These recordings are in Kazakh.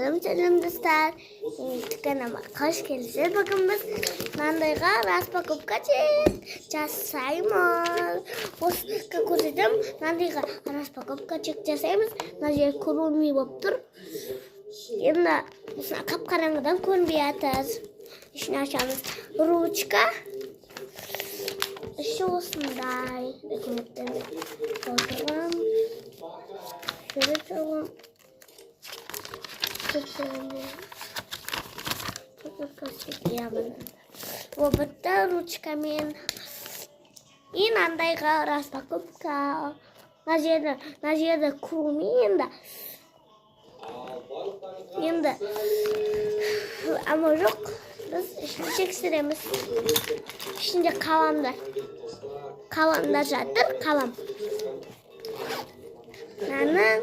Selam dostlar. Kanalıma hoş geldiniz. Bugün biz Nandayga распаковка жасаймыз. Осы көрсетем, Nandayga распаковка жасаймыз. Мына жер көрінбей болып тұр. Енді осыны қап-қараңғыдан көрінбей жатыр. Ішін ашамыз. Ручка. Іші осындай. Документтерді толтырғам. Şöyle tamam. Вот это ручками. И Nandayga распаковка. На жерде курмин да. Енді ama жоқ. Biz işini çektiremiz. İçinde kalanlar. Kalanlar жатыр, kalan. Наның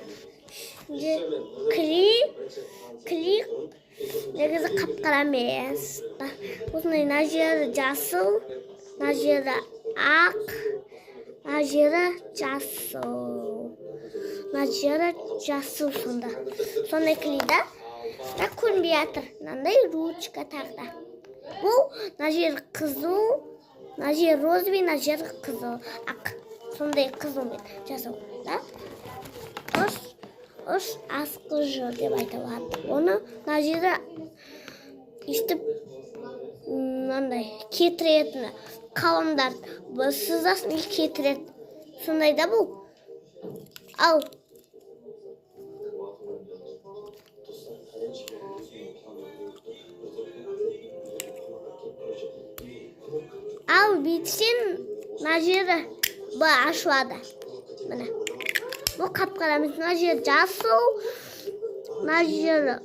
клик негізі қап-қара емес. Осындай мына жері жасыл, мына жері ақ, мына жері жасыл. Мына жері жасыл сонда. Сондай клейді. Бірақ көрінбей жатыр. Мынандай ручка тағы. Бұл мына жері қызыл, мына жері розовый, мына жері қызыл, ақ. Сондай қызылмен жасау. Үш асқыжы деп айтылады. Оны мына жері естіп мынандай кетіретін қаламдар сызасын кетіреді. Сондай да бұл. Ал бүйтсең мына жері ашылады. Міне. Бұл қап-қара емес, мына жері жасыл, мына жері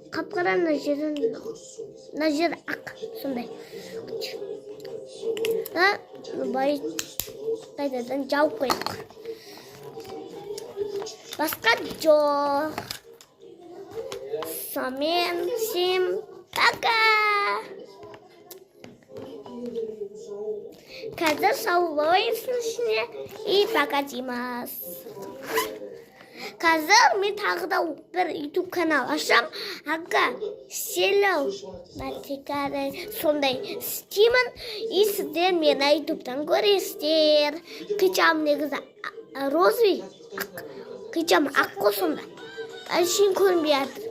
қап-қара, мына жері ақ, сондай. Қайтадан жауып қойдық. Басқа жоқ. Сонымен всем пока. Қазір саулайсың ішіне и пока дейміз. Қазір мен тағы да бір YouTube канал ашам. Аға селау матикары сондай істеймін. И сіздер мені YouTube'дан көресіздер. Қичам негізі розовый, қичам ақ қой сонда. Әшейін көрінбей жатыр.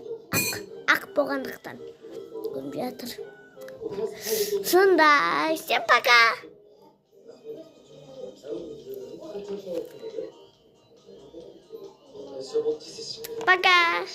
Ақ болғандықтан көрінбей жатыр. Сондай. Всем пока. Пока!